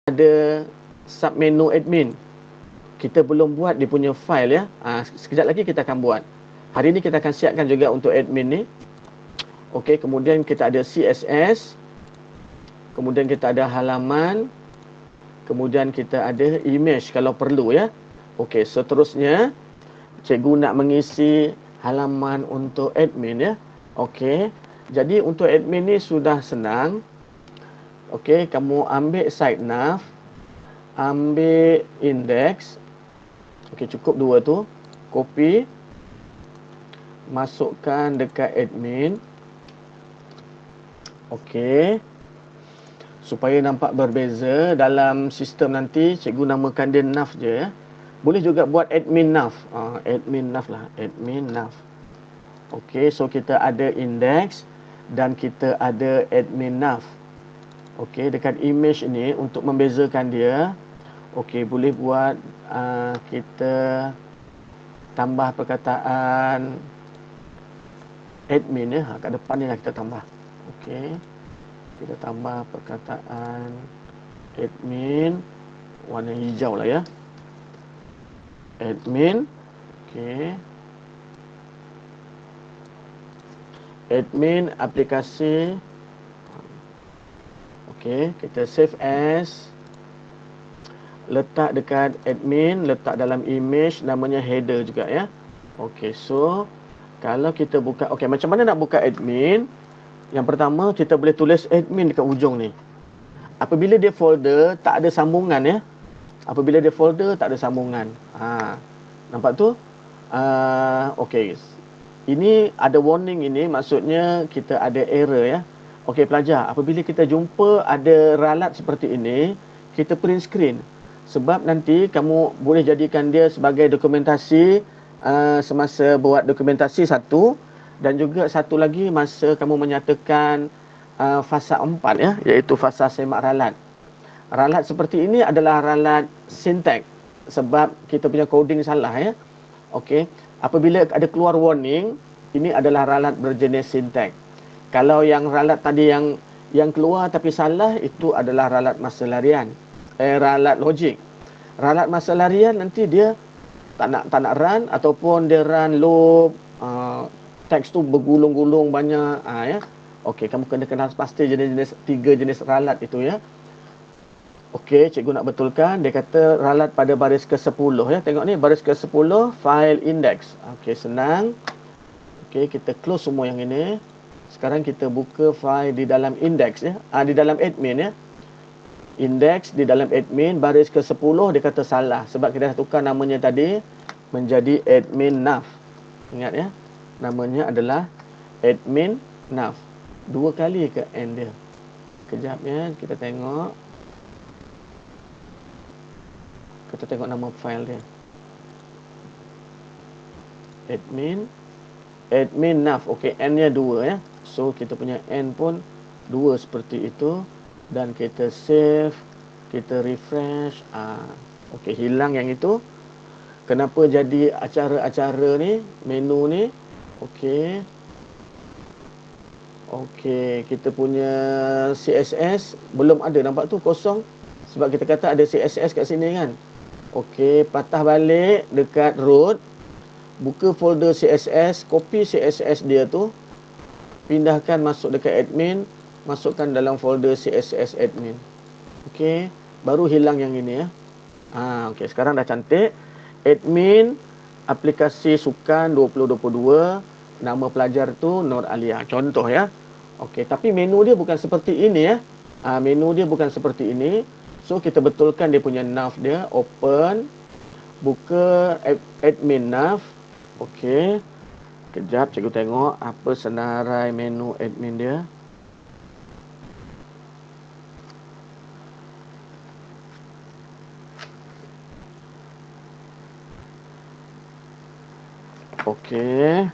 ada submenu admin. Kita belum buat dia punya file ya. Sekejap lagi kita akan buat. Hari ini kita akan siapkan juga untuk admin ni. Okey, kemudian kita ada CSS. Kemudian kita ada halaman. Kemudian kita ada image kalau perlu ya. Okey, seterusnya cikgu nak mengisi halaman untuk admin ya. Okey. Jadi untuk admin ni sudah senang. Okey, kamu ambil site nav, ambil index. Okey, cukup dua tu. Copy. Masukkan dekat admin. Okey. Supaya nampak berbeza dalam sistem nanti, cikgu namakan dia nav je ya. Boleh juga buat admin nav. Admin nav lah. Admin nav. Okey, so kita ada index dan kita ada admin nav. Okey, dekat image ini untuk membezakan dia, okey, boleh buat kita tambah perkataan admin ya. Kat depan ni lah kita tambah. Okey. Kita tambah perkataan admin warna hijau lah ya. Admin. Okey. Admin aplikasi. Okey, kita save as. Letak dekat admin, letak dalam image, namanya header juga ya. Okey, so kalau kita buka, okey, macam mana nak buka admin? Yang pertama, kita boleh tulis admin dekat ujung ni. Apabila dia folder, tak ada sambungan ya. Apabila dia folder, tak ada sambungan. Nampak tu? Okey. Ini ada warning ini, maksudnya kita ada error ya. Okey pelajar, apabila kita jumpa ada ralat seperti ini, kita print screen. Sebab nanti kamu boleh jadikan dia sebagai dokumentasi semasa buat dokumentasi satu. Dan juga satu lagi masa kamu menyatakan fasa 4 ya, iaitu fasa semak ralat. Ralat seperti ini adalah ralat sintak sebab kita punya coding salah ya. Okey, apabila ada keluar warning, ini adalah ralat berjenis sintak. Kalau yang ralat tadi yang keluar tapi salah, itu adalah ralat masa larian. Ralat logik. Ralat masa larian nanti dia tak nak run ataupun dia run loop, teks tu bergulung-gulung banyak ya. Okey, kamu kena kenal pasti tiga jenis ralat itu ya. Okey, cikgu nak betulkan. Dia kata ralat pada baris ke-10 ya. Tengok ni baris ke-10 file index. Okey, senang. Okey, kita close semua yang ini. Sekarang kita buka file di dalam index ya. Di dalam admin ya. Index di dalam admin baris ke-10 dia kata salah sebab kita dah tukar namanya tadi menjadi admin nav. Ingat ya. Namanya adalah admin nav. Dua kali ke end dia. Kejap ya, kita tengok. Kita tengok nama file dia. Admin nav. Okey, n-nya 2 ya. So kita punya n pun 2 seperti itu dan kita save, kita refresh. Okey, hilang yang itu. Kenapa jadi acara-acara ni, menu ni? Okey. Okey, kita punya CSS belum ada, nampak tu kosong. Sebab kita kata ada CSS kat sini kan. Okey, patah balik dekat root. Buka folder CSS, copy CSS dia tu. Pindahkan masuk dekat admin, masukkan dalam folder CSS admin. Okey, baru hilang yang ini ya. Okey, sekarang dah cantik. Admin aplikasi sukan 2022, nama pelajar tu Nur Alia. Contoh ya. Okey, tapi menu dia bukan seperti ini ya. Menu dia bukan seperti ini. So kita betulkan dia punya nav dia, open, buka admin nav. Okey. Kejap cikgu tengok apa senarai menu admin dia. Okey.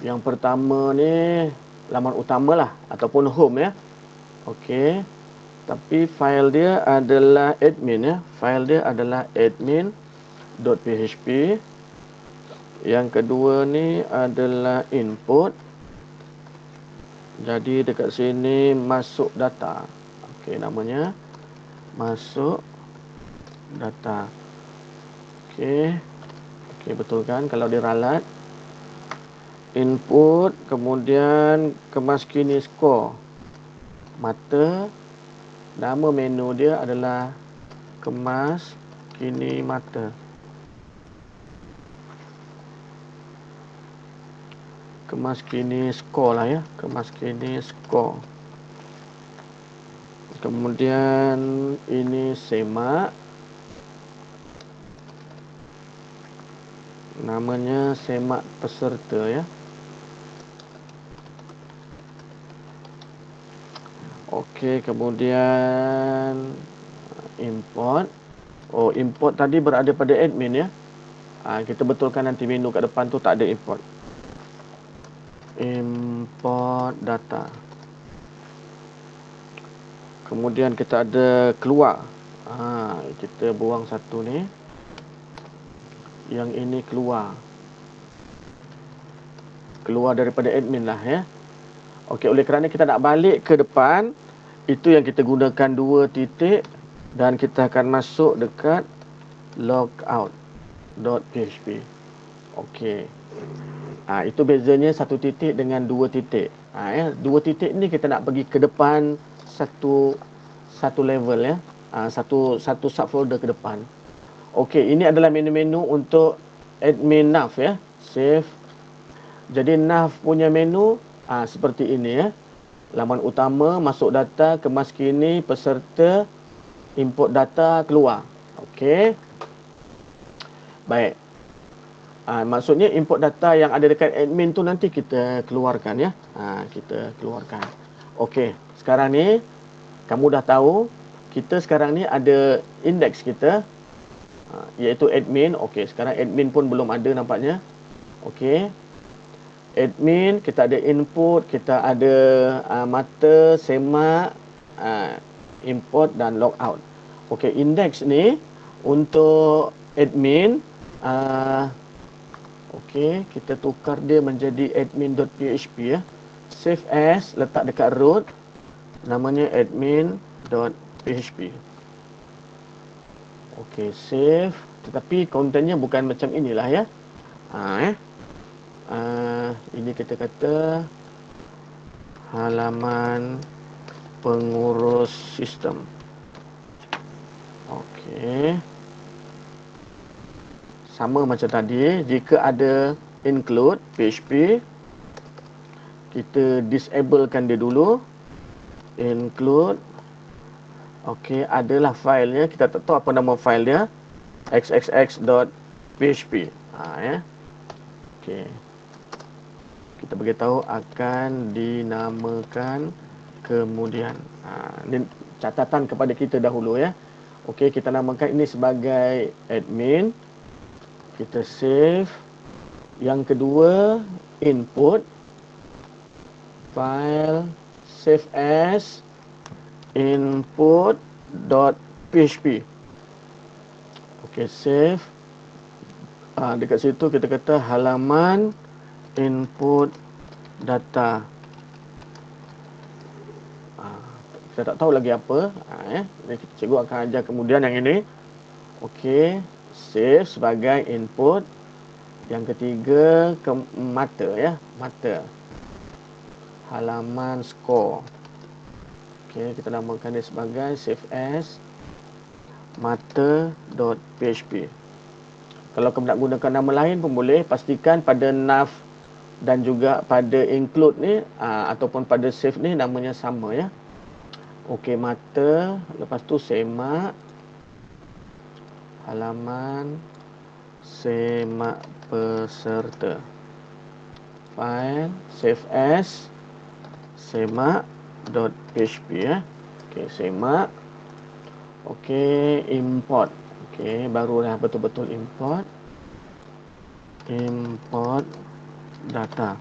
Yang pertama ni laman utama lah ataupun home ya. Okey. Tapi file dia adalah admin ya. File dia adalah admin.php. Yang kedua ni adalah input. Jadi dekat sini masuk data. Okey, namanya masuk data. Okey. Okey, betul kan kalau diralat. Input, kemudian kemas kini skor. Mata, nama menu dia adalah kemas kini mata. Kemas kini skor lah ya, kemas kini skor. Kemudian ini semak. Namanya semak peserta ya. Okey, kemudian import. Oh, import tadi berada pada admin ya. Kita betulkan nanti menu kat depan tu tak ada import. Import data. Kemudian kita ada keluar. Kita buang satu ni. Yang ini keluar. Keluar daripada admin lah ya. Okey, oleh kerana kita nak balik ke depan, itu yang kita gunakan 2 titik dan kita akan masuk dekat logout.php. Okey. Itu bezanya 1 titik dengan 2 titik. 2 titik ni kita nak pergi ke depan satu level ya. Satu subfolder ke depan. Okey, ini adalah menu-menu untuk admin nav ya. Save. Jadi nav punya menu seperti ini ya. Laman utama, masuk data, kemas kini, peserta, import data, keluar. Okey. Baik. Maksudnya import data yang ada dekat admin tu nanti kita keluarkan ya. Kita keluarkan. Okey, sekarang ni kamu dah tahu kita sekarang ni ada index kita iaitu admin. Okey, sekarang admin pun belum ada nampaknya. Okey. Admin, kita ada input, kita ada mata, semak, import dan logout. Okey, index ni untuk admin. Okey, kita tukar dia menjadi admin.php ya. Save as, letak dekat root. Namanya admin.php. Okey, save. Tetapi kontennya bukan macam inilah ya. Ini kita kata halaman pengurus sistem. Okey. Sama macam tadi, jika ada include PHP, kita disablekan dia dulu. Include. Okey, adalah filenya, kita tak tahu apa nama file dia. xxx.php. Ya. Okey. Kita beritahu akan dinamakan kemudian. Ini catatan kepada kita dahulu ya. Okey, kita namakan ini sebagai admin. Kita save. Yang kedua, input. File save as input.php. Okey, save. Dekat situ kita kata halaman input data. Kita tak tahu lagi apa. Cikgu akan ajar kemudian yang ini. Okey, save sebagai input. Yang ketiga, mata ya, mata. Halaman skor. Okey, kita namakan dia sebagai save as mata.php. Kalau kamu nak gunakan nama lain pun boleh, pastikan pada nav dan juga pada include ni ataupun pada save ni namanya sama ya. Okey, mata, lepas tu semak, halaman semak peserta. File save as semak.php ya. Okey, semak. Okey, import. Okey, baru dah betul-betul import. Import data.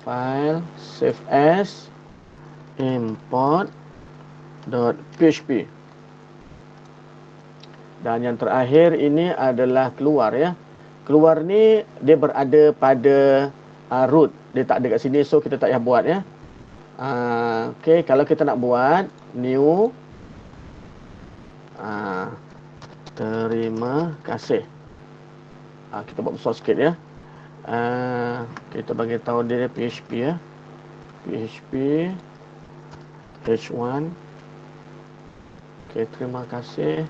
File save as import.php. Dan yang terakhir ini adalah keluar ya. Keluar ni dia berada pada root. Dia tak ada kat sini, so kita tak payah buat ya. Okey, kalau kita nak buat new, terima kasih. Kita buat besar sikit ya. Kita bagi tahu dia PHP ya. PHP H1. Okey, terima kasih.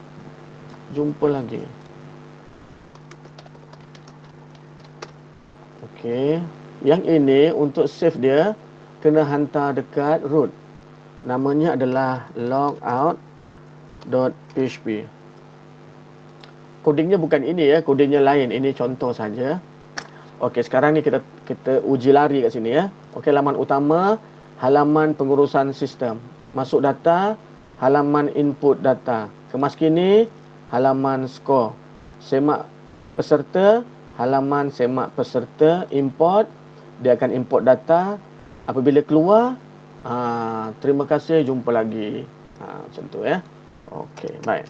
Jumpa lagi. Okey. Yang ini untuk save dia kena hantar dekat root. Namanya adalah logout.php. Kodingnya bukan ini ya, kodingnya lain. Ini contoh saja. Okey, sekarang ni kita uji lari kat sini ya. Okey, halaman utama, halaman pengurusan sistem. Masuk data, halaman input data. Kemas kini, halaman skor. Semak peserta, halaman semak peserta, import. Dia akan import data. Apabila keluar, terima kasih, jumpa lagi. Macam tu ya. Okey, baik.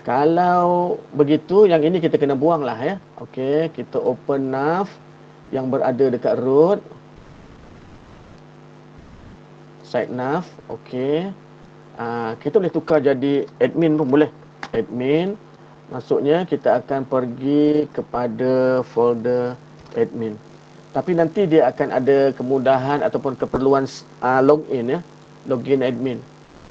Kalau begitu, yang ini kita kena buang lah ya. Okey, kita open nav yang berada dekat root. Site nav, okey. Kita boleh tukar jadi admin pun boleh. Admin, maksudnya kita akan pergi kepada folder admin. Tapi nanti dia akan ada kemudahan ataupun keperluan login ya. Login admin.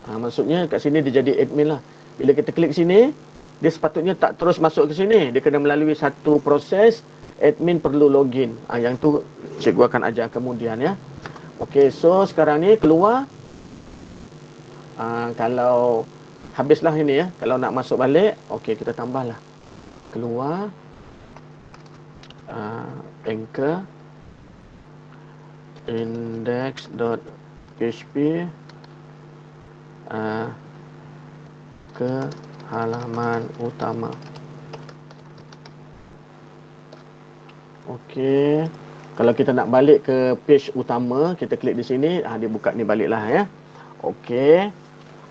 Maksudnya kat sini dia jadi admin lah. Bila kita klik sini, dia sepatutnya tak terus masuk ke sini. Dia kena melalui satu proses, admin perlu login. Yang tu cikgu akan ajar kemudian ya. Okey, so sekarang ni keluar. Kalau habislah ini ya. Kalau nak masuk balik, okey kita tambahlah. Keluar. Anchor. Index.php. Ke halaman utama. Okey. Kalau kita nak balik ke page utama, kita klik di sini, dia buka ni baliklah ya. Okey.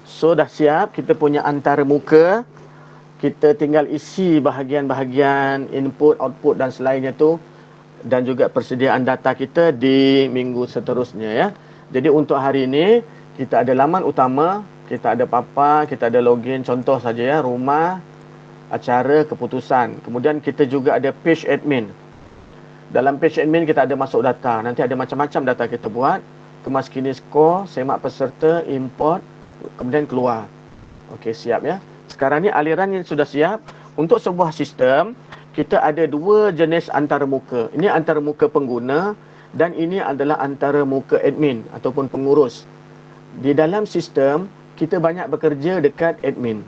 So dah siap kita punya antarmuka. Kita tinggal isi bahagian-bahagian input, output dan selainnya tu, dan juga persediaan data kita di minggu seterusnya ya. Jadi untuk hari ini kita ada laman utama, kita ada papan, kita ada login, contoh saja ya, rumah, acara, keputusan. Kemudian kita juga ada page admin. Dalam page admin kita ada masuk data. Nanti ada macam-macam data kita buat. Kemas kini skor, semak peserta, import, kemudian keluar. Okey, siap ya. Sekarang ni aliran yang sudah siap. Untuk sebuah sistem, kita ada dua jenis antarmuka. Ini antarmuka pengguna dan ini adalah antarmuka admin ataupun pengurus. Di dalam sistem, kita banyak bekerja dekat admin.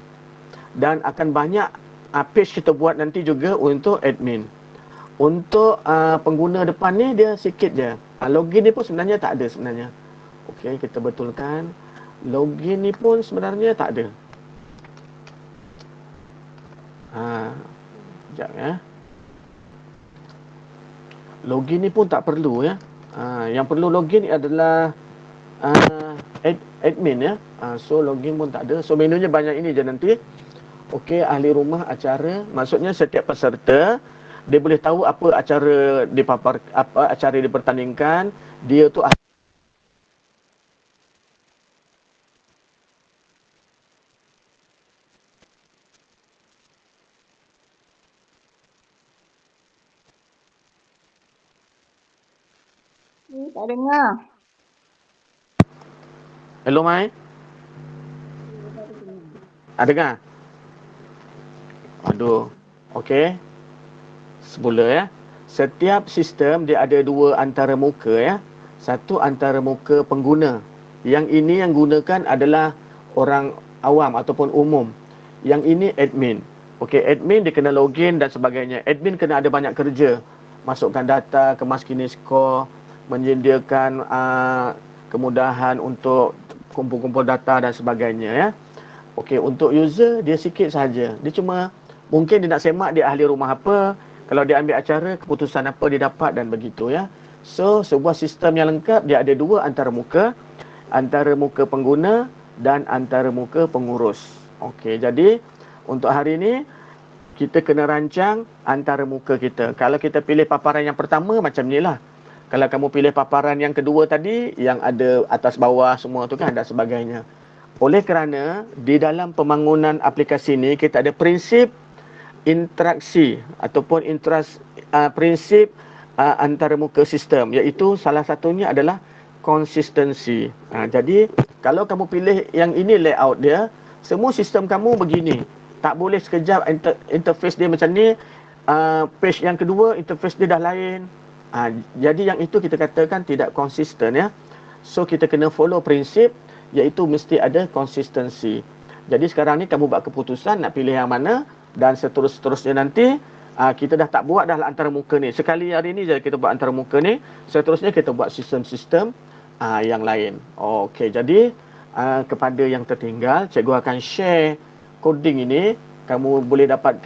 Dan akan banyak page kita buat nanti juga untuk admin. Untuk pengguna depan ni dia sikit je. Login ni pun sebenarnya tak ada sebenarnya. Okey, kita betulkan. Login ni pun sebenarnya tak ada. Sekejap ya. Login ni pun tak perlu ya. Yang perlu login adalah admin ya. So login pun tak ada. So menunya banyak ini je nanti. Okey, ahli rumah acara. Maksudnya setiap peserta dia boleh tahu apa acara dipapar, apa acara dipertandingkan. Dia tu Tak dengar. Hello Mai. Dengar? Aduh. Okey. Semula ya. Setiap sistem dia ada dua antarmuka ya. Satu antarmuka pengguna. Yang ini yang gunakan adalah orang awam ataupun umum. Yang ini admin. Okey, admin dia kena login dan sebagainya. Admin kena ada banyak kerja. Masukkan data, kemas kini skor, menyediakan kemudahan untuk kumpul-kumpul data dan sebagainya ya. Okey, untuk user dia sikit saja. Dia cuma mungkin dia nak semak dia ahli rumah apa, kalau dia ambil acara keputusan apa dia dapat dan begitu ya. So sebuah sistem yang lengkap dia ada dua antarmuka, antarmuka pengguna dan antarmuka pengurus. Okey, jadi untuk hari ini kita kena rancang antarmuka kita. Kalau kita pilih paparan yang pertama macam inilah. Kalau kamu pilih paparan yang kedua tadi, yang ada atas bawah semua tu kan, dan sebagainya. Oleh kerana di dalam pembangunan aplikasi ni kita ada prinsip interaksi ataupun prinsip antarmuka sistem, iaitu salah satunya adalah konsistensi. Jadi kalau kamu pilih yang ini layout dia, semua sistem kamu begini. Tak boleh sekejap interface dia macam ni, page yang kedua interface dia dah lain. Jadi yang itu kita katakan tidak konsisten ya. So kita kena follow prinsip, iaitu mesti ada konsistensi. Jadi sekarang ni kamu buat keputusan nak pilih yang mana, dan seterusnya nanti kita dah tak buat dah antarmuka ni. Sekali hari ni je kita buat antarmuka ni, seterusnya kita buat sistem-sistem yang lain. Okey, jadi kepada yang tertinggal, cikgu akan share coding ini. Kamu boleh dapatkan